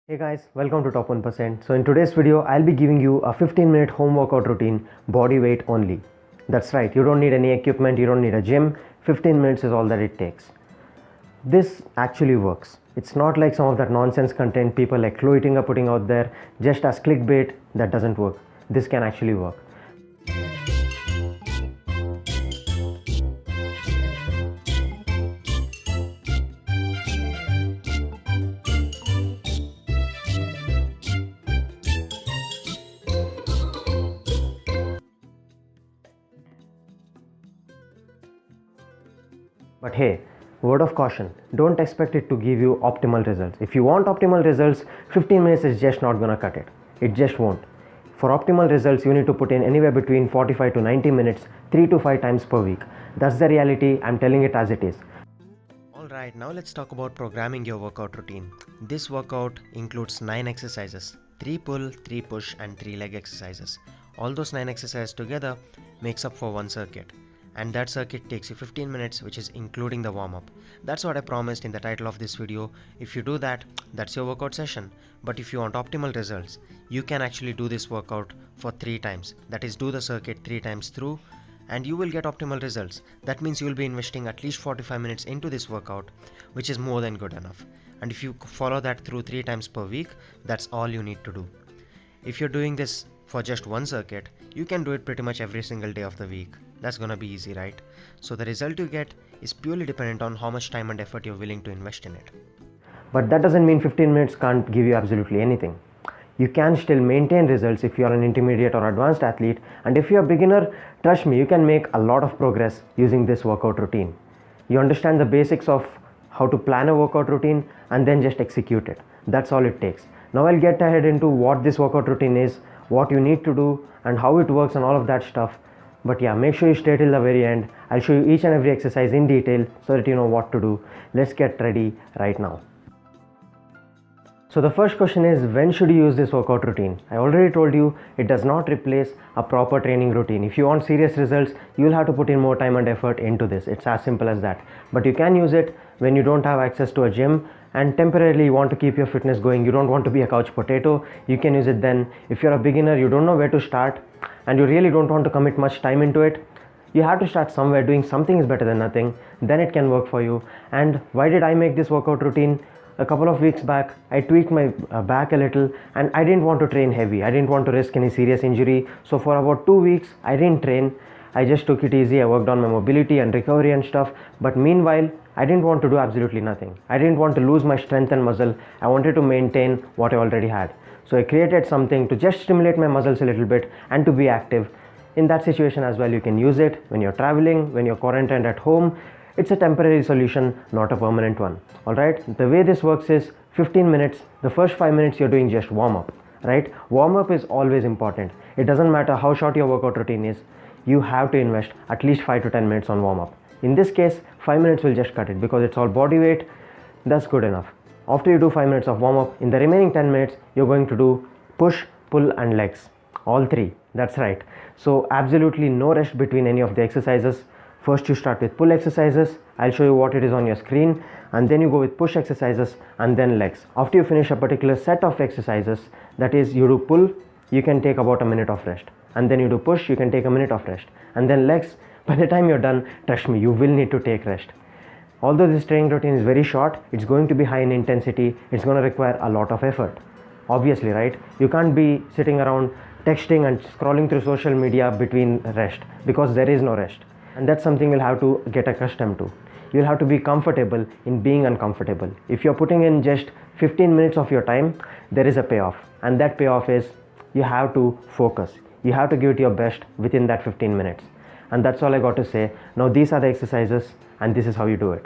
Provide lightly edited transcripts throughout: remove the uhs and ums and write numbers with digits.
Hey guys, welcome to Top 1%. So in today's video, I'll be giving you a 15-minute home workout routine, body weight only. That's right, you don't need any equipment, you don't need a gym. 15 minutes is all that it takes. This actually works. It's not like some of that nonsense content people like Chloe are putting out there just as clickbait. That doesn't work. This can actually work. But hey, word of caution, don't expect it to give you optimal results. If you want optimal results, 15 minutes is just not gonna cut it. It just won't. For optimal results, you need to put in anywhere between 45 to 90 minutes, 3 to 5 times per week. That's the reality, I'm telling it as it is. Alright, now let's talk about programming your workout routine. This workout includes 9 exercises, 3 pull, 3 push and 3 leg exercises. All those 9 exercises together makes up for one circuit. And that circuit takes you 15 minutes, which is including the warm-up. That's what I promised in the title of this video. If you do that, that's your workout session. But if you want optimal results, you can actually do this workout for 3 times. That is, do the circuit 3 times through and you will get optimal results. That means you will be investing at least 45 minutes into this workout, which is more than good enough. And if you follow that through 3 times per week, that's all you need to do. If you're doing this for just one circuit, you can do it pretty much every single day of the week. That's gonna be easy, right? So the result you get is purely dependent on how much time and effort you're willing to invest in it. But that doesn't mean 15 minutes can't give you absolutely anything. You can still maintain results if you're an intermediate or advanced athlete, and if you're a beginner, trust me, you can make a lot of progress using this workout routine. You understand the basics of how to plan a workout routine and then just execute it. That's all it takes. Now I'll get ahead into what this workout routine is, what you need to do and how it works and all of that stuff. But yeah, make sure you stay till the very end. I'll show you each and every exercise in detail so that you know what to do. Let's get ready right now. So the first question is, when should you use this workout routine? I already told you it does not replace a proper training routine. If you want serious results, you'll have to put in more time and effort into this. It's as simple as that. But you can use it when you don't have access to a gym and temporarily you want to keep your fitness going. You don't want to be a couch potato. You can use it then. If you're a beginner, you don't know where to start and you really don't want to commit much time into it, you have to start somewhere. Doing something is better than nothing. Then it can work for you. And why did I make this workout routine? A couple of weeks back, I tweaked my back a little and I didn't want to train heavy. I didn't want to risk any serious injury. So for about 2 weeks, I didn't train. I just took it easy. I worked on my mobility and recovery and stuff. But meanwhile, I didn't want to do absolutely nothing. I didn't want to lose my strength and muscle. I wanted to maintain what I already had. So I created something to just stimulate my muscles a little bit and to be active. In that situation as well, you can use it when you're traveling, when you're quarantined at home. It's a temporary solution, not a permanent one. Alright, the way this works is 15 minutes. The first 5 minutes you're doing just warm up. Right? Warm up is always important. It doesn't matter how short your workout routine is. You have to invest at least 5 to 10 minutes on warm up. In this case, 5 minutes will just cut it because it's all body weight. That's good enough. After you do 5 minutes of warm up, in the remaining 10 minutes, you're going to do push, pull and legs. All 3. That's right. So absolutely no rest between any of the exercises. First you start with pull exercises. I'll show you what it is on your screen. And then you go with push exercises and then legs. After you finish a particular set of exercises, that is you do pull, you can take about a minute of rest. And then you do push, you can take a minute of rest. And then legs, by the time you're done, trust me, you will need to take rest. Although this training routine is very short, it's going to be high in intensity. It's going to require a lot of effort. Obviously, right? You can't be sitting around texting and scrolling through social media between rest because there is no rest. And that's something you'll have to get accustomed to. You'll have to be comfortable in being uncomfortable. If you're putting in just 15 minutes of your time, there is a payoff. And that payoff is you have to focus. You have to give it your best within that 15 minutes. And that's all I got to say. Now these are the exercises and this is how you do it.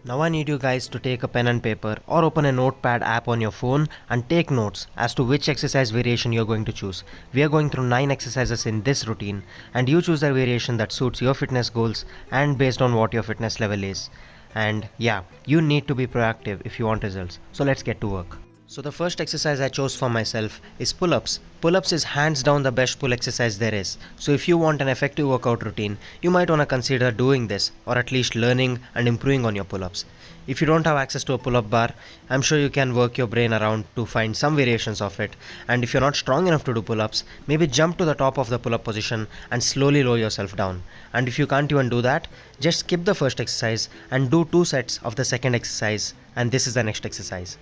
Now I need you guys to take a pen and paper or open a notepad app on your phone and take notes as to which exercise variation you're going to choose. We are going through 9 exercises in this routine and you choose a variation that suits your fitness goals and based on what your fitness level is. And yeah, you need to be proactive if you want results. So let's get to work. So the first exercise I chose for myself is pull-ups. Pull-ups is hands down the best pull exercise there is. So if you want an effective workout routine, you might want to consider doing this, or at least learning and improving on your pull-ups. If you don't have access to a pull-up bar, I'm sure you can work your brain around to find some variations of it. And if you're not strong enough to do pull-ups, maybe jump to the top of the pull-up position and slowly lower yourself down. And if you can't even do that, just skip the first exercise and do 2 sets of the second exercise, and this is the next exercise.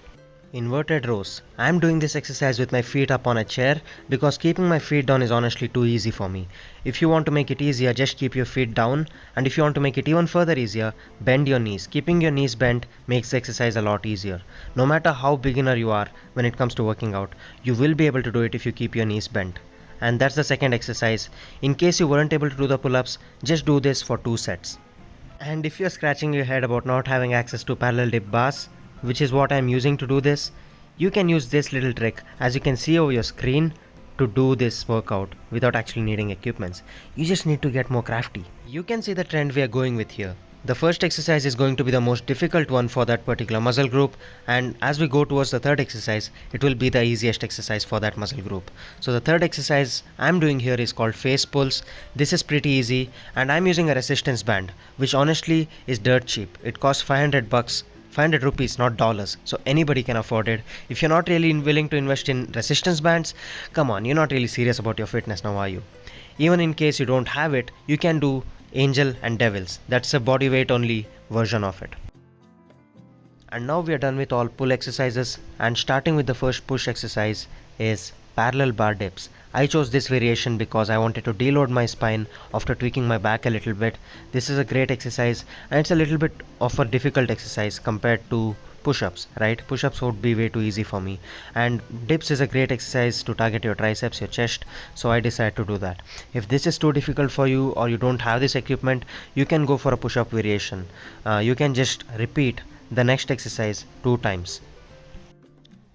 Inverted rows. I am doing this exercise with my feet up on a chair because keeping my feet down is honestly too easy for me. If you want to make it easier, just keep your feet down, and if you want to make it even further easier, bend your knees. Keeping your knees bent makes the exercise a lot easier. No matter how beginner you are when it comes to working out, you will be able to do it if you keep your knees bent. And that's the second exercise. In case you weren't able to do the pull-ups, just do this for 2 sets. And if you're scratching your head about not having access to parallel dip bars, which is what I'm using to do this, you can use this little trick, as you can see over your screen, to do this workout without actually needing equipments. You just need to get more crafty. You can see the trend we are going with here. The first exercise is going to be the most difficult one for that particular muscle group, and as we go towards the third exercise, it will be the easiest exercise for that muscle group. So the third exercise I'm doing here is called Facepulls. This is pretty easy, and I'm using a resistance band, which honestly is dirt cheap. It costs 500 bucks. 500 rupees, not dollars, so anybody can afford it. If you're not really willing to invest in resistance bands, come on, you're not really serious about your fitness now, are you? Even in case you don't have it, you can do angel and devils. That's a body weight only version of it. And now we are done with all pull exercises, and starting with the first push exercise is parallel bar dips. I chose this variation because I wanted to deload my spine after tweaking my back a little bit. This is a great exercise, and it's a little bit of a difficult exercise compared to push-ups, right? Push-ups would be way too easy for me, and dips is a great exercise to target your triceps, your chest, so I decided to do that. If this is too difficult for you or you don't have this equipment, you can go for a push-up variation. You can just repeat the next exercise 2 times.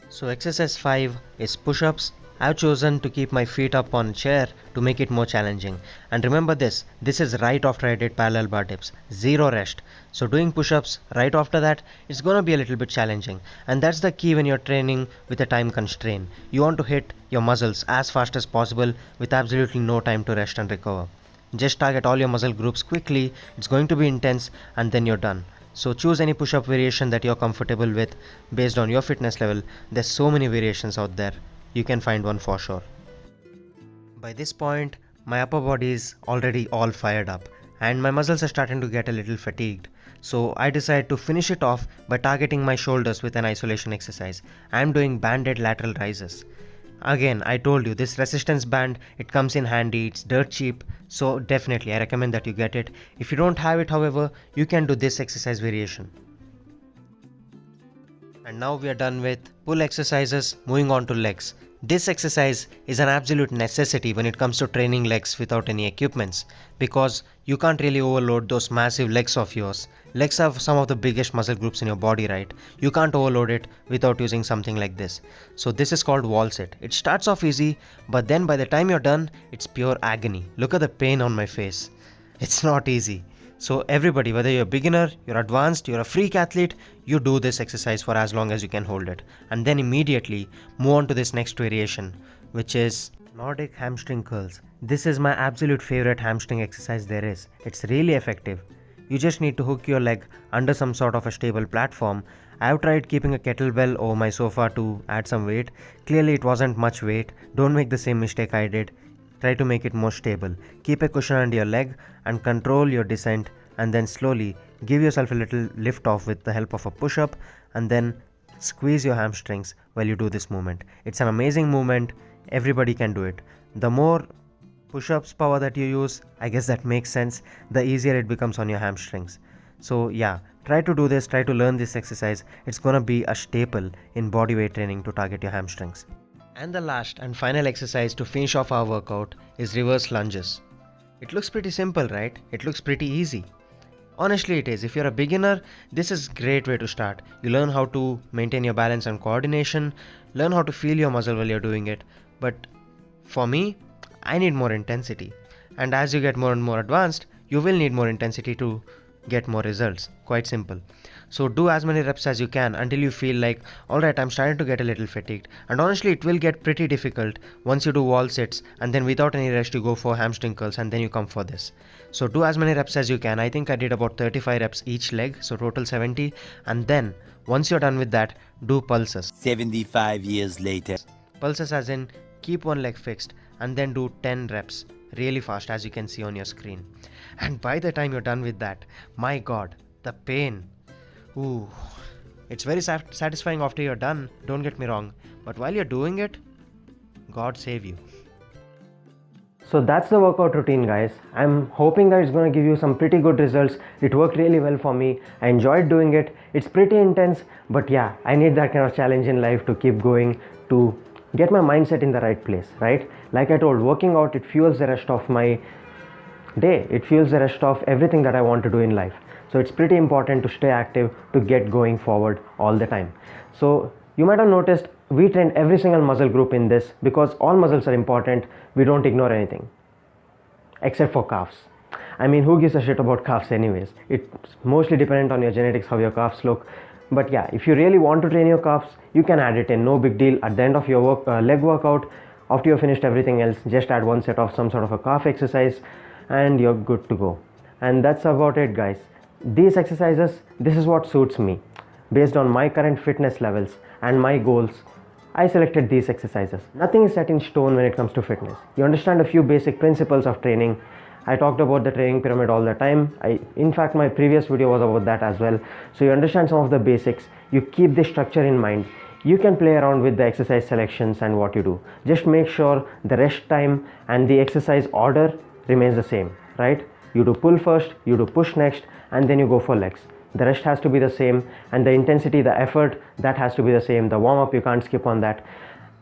So exercise 5 is push-ups. I've chosen to keep my feet up on a chair to make it more challenging. And remember this is right after I did parallel bar dips, 0 rest. So doing push-ups right after that, it's gonna be a little bit challenging. And that's the key when you're training with a time constraint. You want to hit your muscles as fast as possible with absolutely no time to rest and recover. Just target all your muscle groups quickly, it's going to be intense, and then you're done. So choose any push-up variation that you're comfortable with based on your fitness level. There's so many variations out there. You can find one for sure. By this point, my upper body is already all fired up and my muscles are starting to get a little fatigued. So I decided to finish it off by targeting my shoulders with an isolation exercise. I am doing banded lateral rises. Again, I told you this resistance band, it comes in handy, it's dirt cheap, so definitely I recommend that you get it. If you don't have it, however, you can do this exercise variation. And now we are done with pull exercises, moving on to legs. This exercise is an absolute necessity when it comes to training legs without any equipments, because you can't really overload those massive legs of yours. Legs are some of the biggest muscle groups in your body, right? You can't overload it without using something like this. So this is called wall sit. It starts off easy, but then by the time you're done, it's pure agony. Look at the pain on my face. It's not easy. So everybody, whether you're a beginner, you're advanced, you're a freak athlete, you do this exercise for as long as you can hold it. And then immediately move on to this next variation, which is Nordic hamstring curls. This is my absolute favorite hamstring exercise there is. It's really effective. You just need to hook your leg under some sort of a stable platform. I've tried keeping a kettlebell over my sofa to add some weight. Clearly it wasn't much weight. Don't make the same mistake I did. Try to make it more stable. Keep a cushion under your leg and control your descent, and then slowly give yourself a little lift off with the help of a push-up, and then squeeze your hamstrings while you do this movement. It's an amazing movement. Everybody can do it. The more push-ups power that you use, I guess that makes sense, the easier it becomes on your hamstrings. So yeah, try to do this, try to learn this exercise. It's gonna be a staple in bodyweight training to target your hamstrings. And the last and final exercise to finish off our workout is reverse lunges. It looks pretty simple, right? It looks pretty easy. Honestly it is. If you're a beginner, this is a great way to start. You learn how to maintain your balance and coordination, learn how to feel your muscle while you're doing it. But for me, I need more intensity. And as you get more and more advanced, you will need more intensity to get more results. Quite simple. So do as many reps as you can until you feel like, alright, I'm starting to get a little fatigued. And honestly, it will get pretty difficult once you do wall sits and then without any rest you go for hamstring curls and then you come for this. So do as many reps as you can. I think I did about 35 reps each leg, so total 70. And then once you're done with that, do pulses. 75 years later. Pulses as in keep one leg fixed and then do 10 reps really fast, as you can see on your screen. And by the time you're done with that, my god, the pain. Ooh, it's very satisfying after you're done, don't get me wrong, but while you're doing it, God save you. So that's the workout routine, guys. I'm hoping that it's going to give you some pretty good results. It worked really well for me. I enjoyed doing it. It's pretty intense, but yeah, I need that kind of challenge in life to keep going, to get my mindset in the right place, right? Like I told, working out, it fuels the rest of my day. It fuels the rest of everything that I want to do in life. So it's pretty important to stay active, to get going forward all the time. So you might have noticed we trained every single muscle group in this because all muscles are important. We don't ignore anything except for calves. I mean, who gives a shit about calves anyways? It's mostly dependent on your genetics, how your calves look. But yeah, if you really want to train your calves, you can add it in, no big deal. At the end of your leg workout, after you've finished everything else, just add one set of some sort of a calf exercise and you're good to go. And that's about it, guys. These exercises, this is what suits me. Based on my current fitness levels and my goals, I selected these exercises. Nothing is set in stone when it comes to fitness. You understand a few basic principles of training. I talked about the training pyramid all the time. In fact, my previous video was about that as well. So you understand some of the basics. You keep the structure in mind. You can play around with the exercise selections and what you do. Just make sure the rest time and the exercise order remains the same, right? You do pull first, you do push next, and then you go for legs. The rest has to be the same, and the intensity, the effort, that has to be the same. The warm-up, you can't skip on that.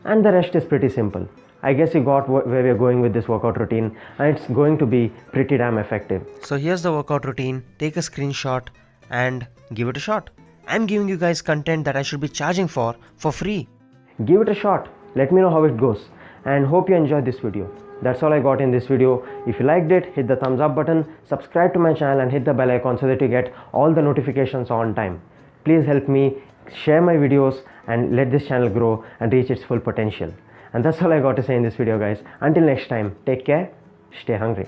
And the rest is pretty simple. I guess you got where we're going with this workout routine, and it's going to be pretty damn effective. So here's the workout routine. Take a screenshot and give it a shot. I'm giving you guys content that I should be charging for free. Give it a shot. Let me know how it goes, and hope you enjoyed this video. That's all I got in this video. If you liked it, hit the thumbs up button, subscribe to my channel and hit the bell icon so that you get all the notifications on time. Please help me share my videos and let this channel grow and reach its full potential. And that's all I got to say in this video, guys. Until next time, take care, stay hungry.